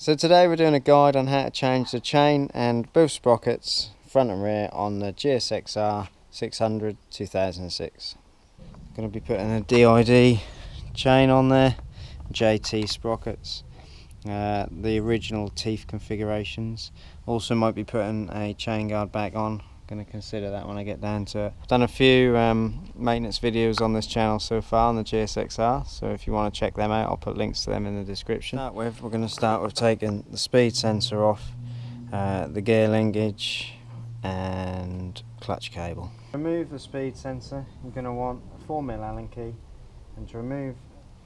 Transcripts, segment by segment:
So today we're doing a guide on how to change the chain and both sprockets, front and rear, on the GSXR 600 2006. Going to be putting a DID chain on there, JT sprockets, the original teeth configurations. Also might be putting a chain guard back on. Going to consider that when I get down to it. I've done a few maintenance videos on this channel so far on the GSXR, so if you want to check them out, I'll put links to them in the description. We're going to start with taking the speed sensor off, the gear linkage and clutch cable. To remove the speed sensor, you're going to want a 4mm Allen key, and to remove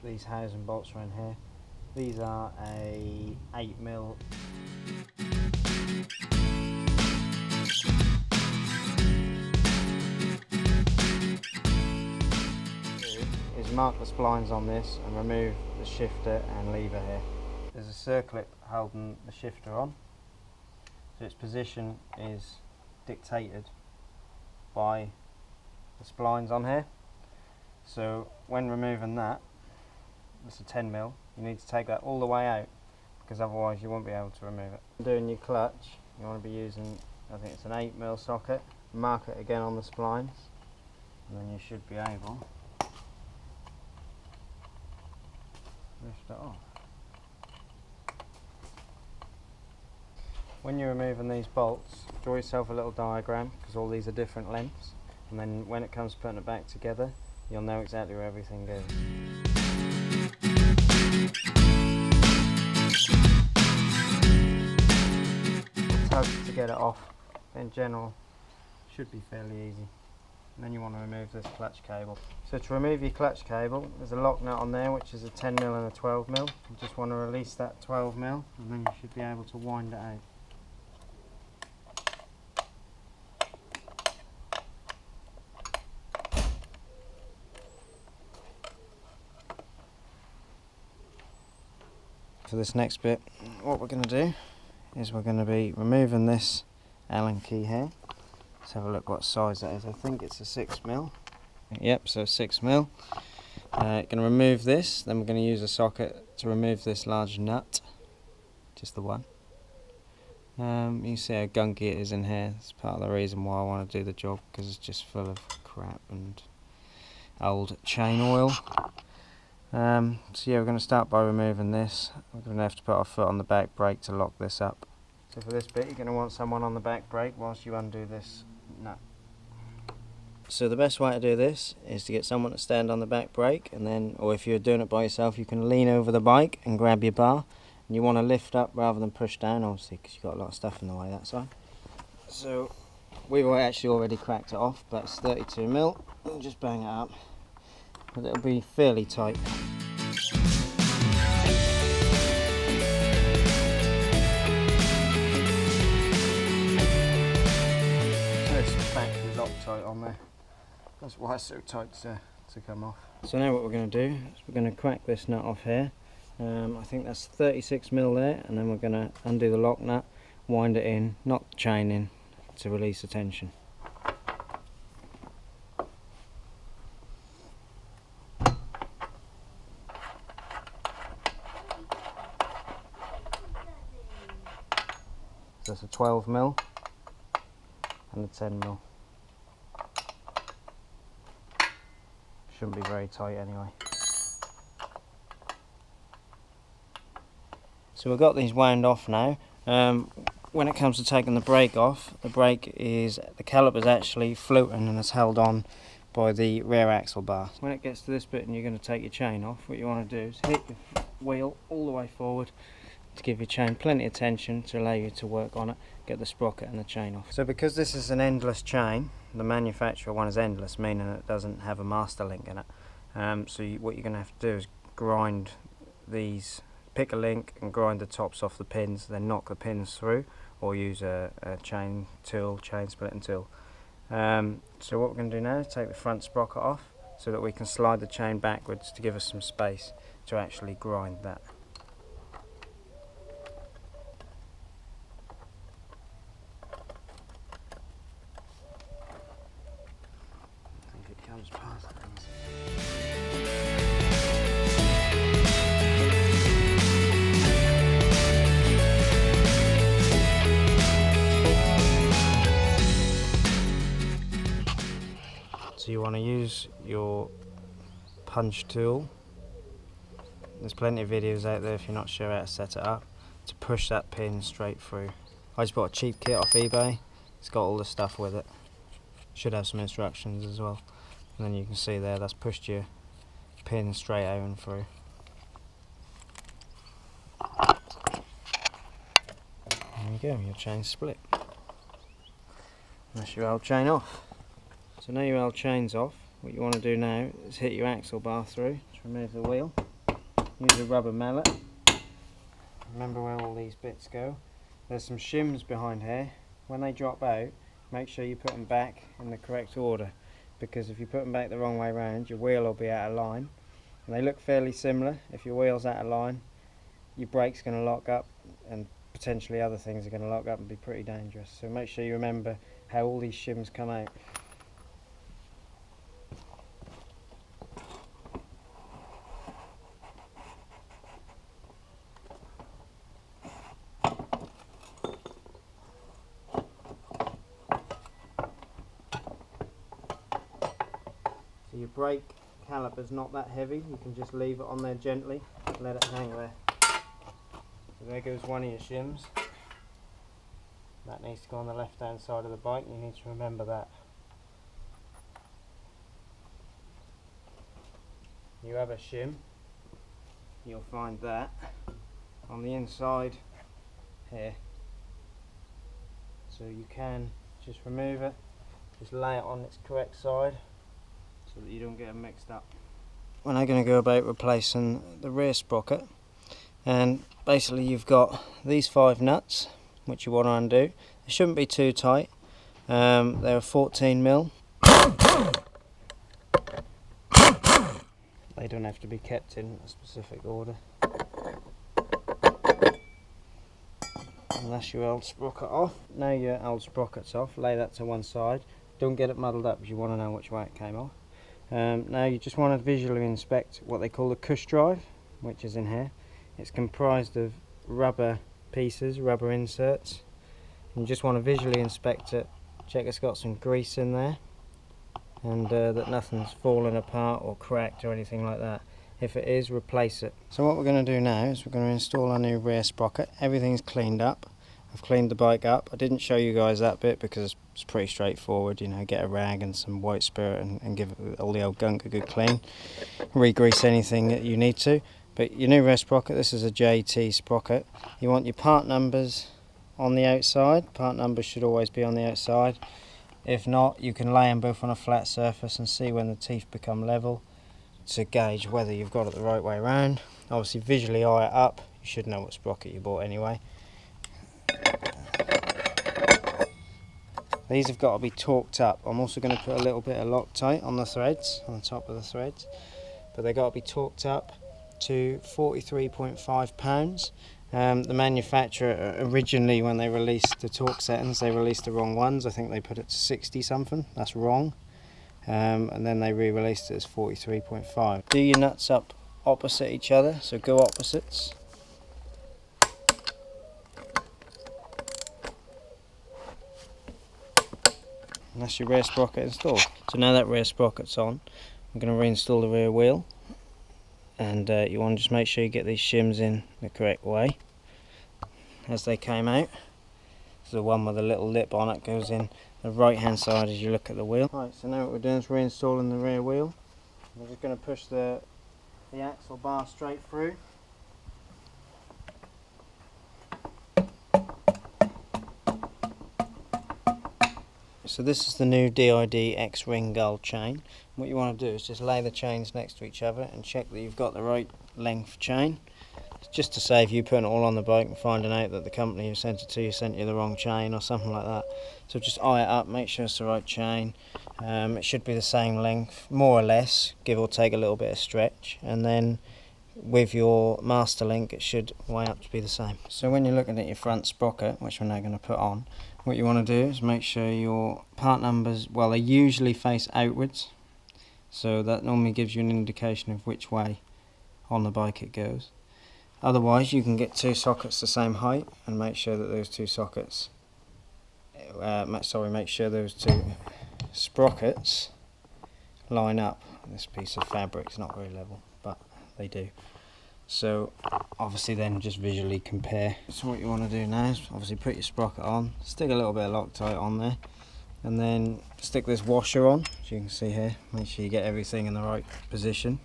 these housing bolts around here, these are a 8mm. Mark the splines on this and remove the shifter and lever here. There's a circlip holding the shifter on, so its position is dictated by the splines on here. So when removing that, it's a 10mm, you need to take that all the way out, because otherwise you won't be able to remove it. Doing your clutch, you want to be using, I think it's an 8mm socket. Mark it again on the splines, and then you should be able lift it off. When you're removing these bolts, draw yourself a little diagram, because all these are different lengths, and then when it comes to putting it back together, you'll know exactly where everything goes. Tug to get it off, in general, should be fairly easy. And then you want to remove this clutch cable. So to remove your clutch cable, there's a lock nut on there which is a 10mm and a 12mm. You just want to release that 12mm and then you should be able to wind it out. For this next bit, what we're going to do is we're going to be removing this Allen key here. Let's have a look what size that is. I think it's a 6mm. Yep, so 6mm. Going to remove this, then we're going to use a socket to remove this large nut. Just the one. You see how gunky it is in here. It's part of the reason why I want to do the job, because it's just full of crap and old chain oil. So yeah, we're going to start by removing this. We're going to have to put our foot on the back brake to lock this up. So for this bit, you're going to want someone on the back brake whilst you undo this nut. So the best way to do this is to get someone to stand on the back brake, and then, or if you're doing it by yourself, you can lean over the bike and grab your bar, and you want to lift up rather than push down, obviously, because you've got a lot of stuff in the way that side. So we've actually already cracked it off, but it's 32mm. We'll just bang it up, but it'll be fairly tight. Loctite on there. That's why it's so tight to come off. So now what we're going to do is we're going to crack this nut off here. I think that's 36mm there, and then we're going to undo the lock nut, wind it in, knock the chain in to release the tension. So that's a 12mm and a 10mm. Shouldn't be very tight anyway. So we've got these wound off now. When it comes to taking the brake off, the caliper is actually floating and it's held on by the rear axle bar. When it gets to this bit and you're going to take your chain off, what you want to do is hit your wheel all the way forward to give your chain plenty of tension to allow you to work on it, get the sprocket and the chain off. So because this is an endless chain, the manufacturer one is endless, meaning it doesn't have a master link in it. What you're going to have to do is grind these, pick a link and grind the tops off the pins, then knock the pins through, or use a chain splitting tool. So what we're going to do now is take the front sprocket off so that we can slide the chain backwards to give us some space to actually grind that. Comes past things. want to use your punch tool. There's plenty of videos out there if you're not sure how to set it up, to push that pin straight through. I just bought a cheap kit off eBay. It's got all the stuff with it. Should have some instructions as well. And then you can see there, that's pushed your pin straight out and through. There you go, your chain's split. That's your old chain off. So now your old chain's off, what you want to do now is hit your axle bar through, just remove the wheel, use a rubber mallet. Remember where all these bits go. There's some shims behind here. When they drop out, make sure you put them back in the correct order, because if you put them back the wrong way around, your wheel will be out of line. And they look fairly similar. If your wheel's out of line, your brake's going to lock up, and potentially other things are going to lock up and be pretty dangerous. So make sure you remember how all these shims come out. So your brake caliper's not that heavy, you can just leave it on there gently and let it hang there. So there goes one of your shims. That needs to go on the left hand side of the bike, you need to remember that. You have a shim, you'll find that on the inside here. So you can just remove it, just lay it on its correct side so that you don't get them mixed up. We're now going to go about replacing the rear sprocket, and basically you've got these 5 nuts which you want to undo. They shouldn't be too tight, they're 14mm. They don't have to be kept in a specific order. And that's your old sprocket off. Now your old sprocket's off, lay that to one side. Don't get it muddled up because you want to know which way it came off. Now you just want to visually inspect what they call the cush drive, which is in here. It's comprised of rubber pieces, rubber inserts. And you just want to visually inspect it, check it's got some grease in there, and that nothing's fallen apart or cracked or anything like that. If it is, replace it. So what we're going to do now is we're going to install our new rear sprocket. Everything's cleaned up. I've cleaned the bike up. I didn't show you guys that bit because it's pretty straightforward, you know, get a rag and some white spirit and give all the old gunk a good clean. Re-grease anything that you need to. But your new rear sprocket, this is a JT sprocket. You want your part numbers on the outside. Part numbers should always be on the outside. If not, you can lay them both on a flat surface and see when the teeth become level to gauge whether you've got it the right way around. Obviously visually eye it up, you should know what sprocket you bought anyway. These have got to be torqued up. I'm also going to put a little bit of Loctite on the threads, on the top of the threads, but they've got to be torqued up to 43.5 pounds. The manufacturer originally, when they released the torque settings, they released the wrong ones. I think they put it to 60 something, that's wrong. And then they re-released it as 43.5. Do your nuts up opposite each other, so go opposites. And that's your rear sprocket installed. So now that rear sprocket's on, I'm going to reinstall the rear wheel. And you want to just make sure you get these shims in the correct way as they came out. So the one with the little lip on it goes in the right hand side as you look at the wheel. Right, so now what we're doing is reinstalling the rear wheel. We're just going to push the axle bar straight through. So this is the new DID X ring gull chain. What you want to do is just lay the chains next to each other and check that you've got the right length chain. It's just to save you putting it all on the bike and finding out that the company who sent it to you sent you the wrong chain or something like that. So just eye it up, make sure it's the right chain. It should be the same length, more or less, give or take a little bit of stretch. And then with your master link it should weigh up to be the same. So when you're looking at your front sprocket, which we're now going to put on, what you want to do is make sure your part numbers, well, they usually face outwards, so that normally gives you an indication of which way on the bike it goes. Otherwise you can get 2 sockets the same height and make sure that those 2 sockets, make sure those 2 sprockets line up. This piece of fabric is not very level, but they do. So obviously then just visually compare. So what you want to do now is obviously put your sprocket on, stick a little bit of Loctite on there, and then stick this washer on, as you can see here. Make sure you get everything in the right position.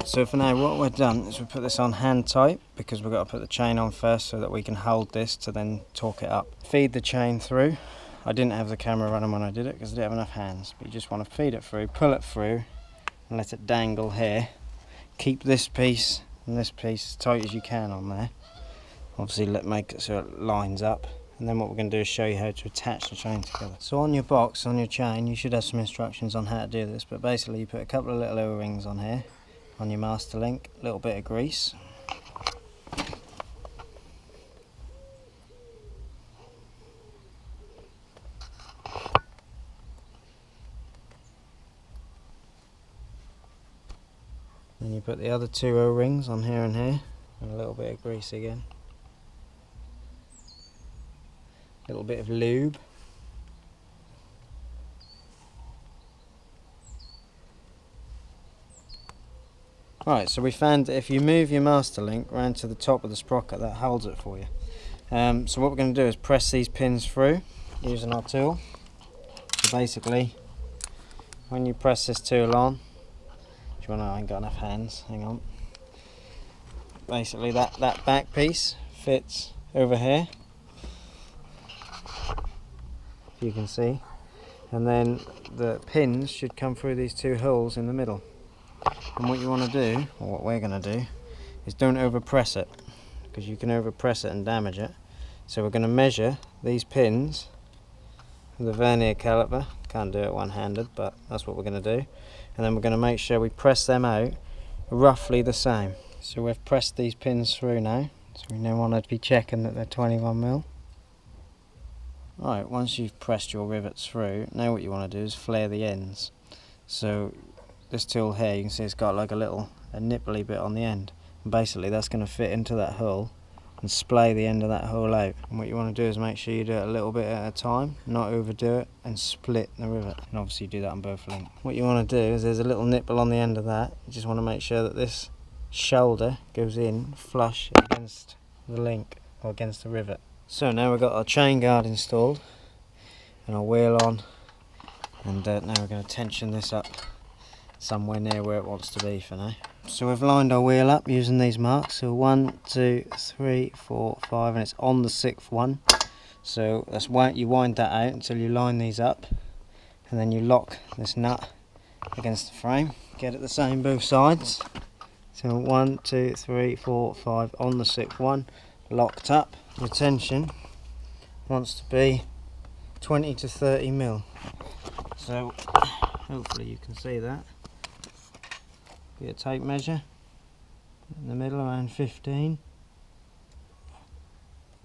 So for now what we've done is we put this on hand tight, because we've got to put the chain on first so that we can hold this to then torque it up. Feed the chain through. I didn't have the camera running when I did it because I didn't have enough hands, but you just want to feed it through, pull it through and let it dangle here. Keep this piece and this piece as tight as you can on there. Obviously make it so it lines up, and then what we're going to do is show you how to attach the chain together. So on your box, on your chain, you should have some instructions on how to do this, but basically you put a couple of little O-rings on here, on your master link, a little bit of grease. Then you put the other two O-rings on here and here, and a little bit of grease again. A little bit of lube. Right, so we found that if you move your master link round to the top of the sprocket, that holds it for you. So what we're going to do is press these pins through using our tool. So basically, when you press this tool on, I ain't got enough hands, hang on. Basically that back piece fits over here, if you can see, and then the pins should come through these two holes in the middle. And what you want to do, or what we're going to do, is don't overpress it, because you can overpress it and damage it. So we're going to measure these pins with the vernier caliper. Can't do it one-handed, but that's what we're going to do. And then we're going to make sure we press them out roughly the same. So we've pressed these pins through now, so we now want to be checking that they're 21mm. Right, once you've pressed your rivets through, now what you want to do is flare the ends. So this tool here, you can see it's got like a nipply bit on the end, and basically that's going to fit into that hole and splay the end of that hole out. And what you want to do is make sure you do it a little bit at a time, not overdo it, and split the rivet. And obviously do that on both links. What you want to do is there's a little nipple on the end of that. You just want to make sure that this shoulder goes in flush against the link, or against the rivet. So now we've got our chain guard installed and our wheel on, and now we're going to tension this up somewhere near where it wants to be for now. So we've lined our wheel up using these marks. So 1, 2, 3, 4, 5, and it's on the 6th one. So that's why you wind that out until you line these up, and then you lock this nut against the frame. Get it the same both sides. So 1, 2, 3, 4, 5 on the 6th one, locked up. The tension wants to be 20 to 30mm. So hopefully you can see that. Get a tape measure in the middle, around 15.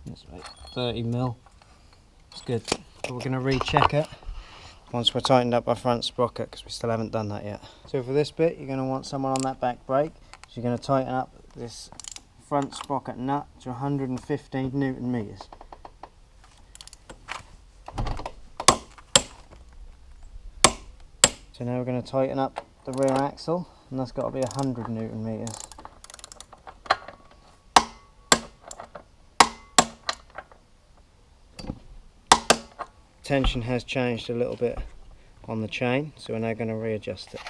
That's like 30mm. It's good. But we're going to recheck it once we're tightened up our front sprocket, because we still haven't done that yet. So for this bit, you're going to want someone on that back brake. So you're going to tighten up this front sprocket nut to 115 Newton meters. So now we're going to tighten up the rear axle, and that's got to be 100 Newton meters. Tension has changed a little bit on the chain, so we're now going to readjust it.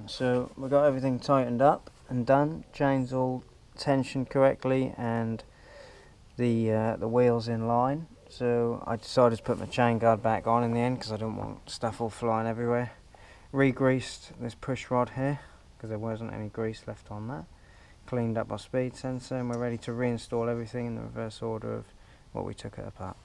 So we've got everything tightened up and done. Chain's all tensioned correctly, and the wheels in line. So I decided to put my chain guard back on in the end, because I don't want stuff all flying everywhere. Re-greased this push rod here, because there wasn't any grease left on that. Cleaned up our speed sensor, and we're ready to reinstall everything in the reverse order of what we took it apart.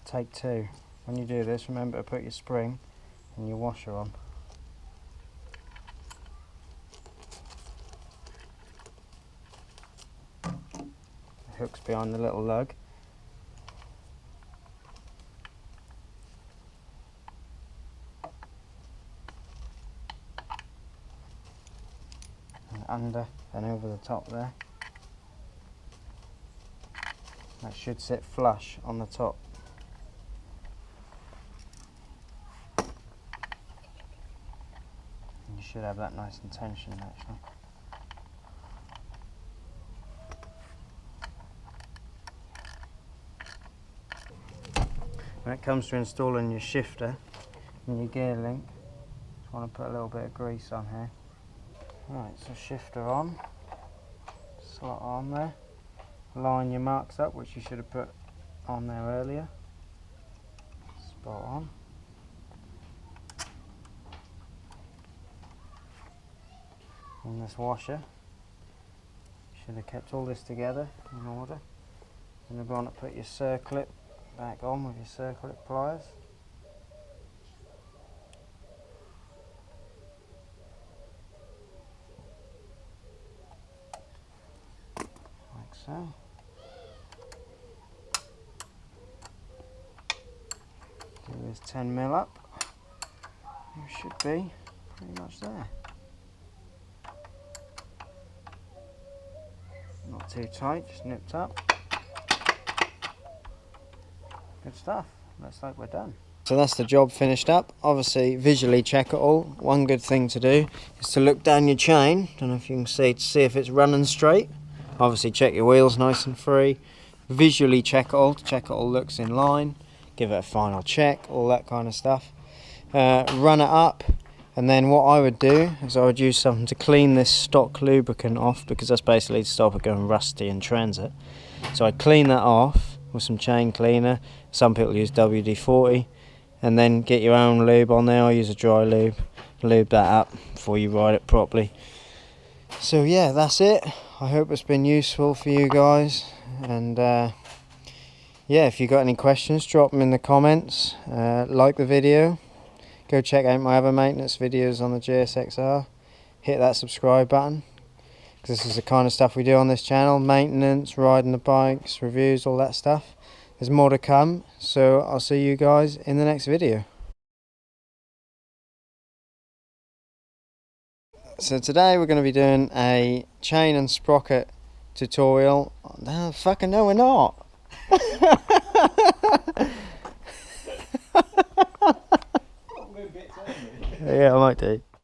Take 2. When you do this, remember to put your spring and your washer on. The hook's behind the little lug. And under and over the top there. That should sit flush on the top. And you should have that nice and tension actually. When it comes to installing your shifter and your gear link, just want to put a little bit of grease on here. Right, so shifter on, slot on there, line your marks up, which you should have put on there earlier. Spot on. And this washer, should have kept all this together in order. And you're going to put your circlip back on with your circlip pliers. Like so. Do this 10mm up. You should be pretty much there. Not too tight, just nipped up. Good stuff. Looks like we're done. So that's the job finished up. Obviously visually check it all. One good thing to do is to look down your chain. Don't know if you can see, to see if it's running straight. Obviously check your wheels nice and free. Visually check it all, to check it all looks in line. Give it a final check, all that kind of stuff. Run it up, and then what I would do is I would use something to clean this stock lubricant off, because that's basically to stop it going rusty in transit. So I clean that off with some chain cleaner. Some people use WD-40, and then get your own lube on there. I use a dry lube. Lube that up before you ride it properly. So yeah, that's it. I hope it's been useful for you guys, and yeah, if you got any questions, drop them in the comments. Like the video. Go check out my other maintenance videos on the GSXR. Hit that subscribe button, because this is the kind of stuff we do on this channel. Maintenance, riding the bikes, reviews, all that stuff. There's more to come, so I'll see you guys in the next video. So today we're going to be doing a chain and sprocket tutorial. No, fucking no, we're not. Yeah, I might do.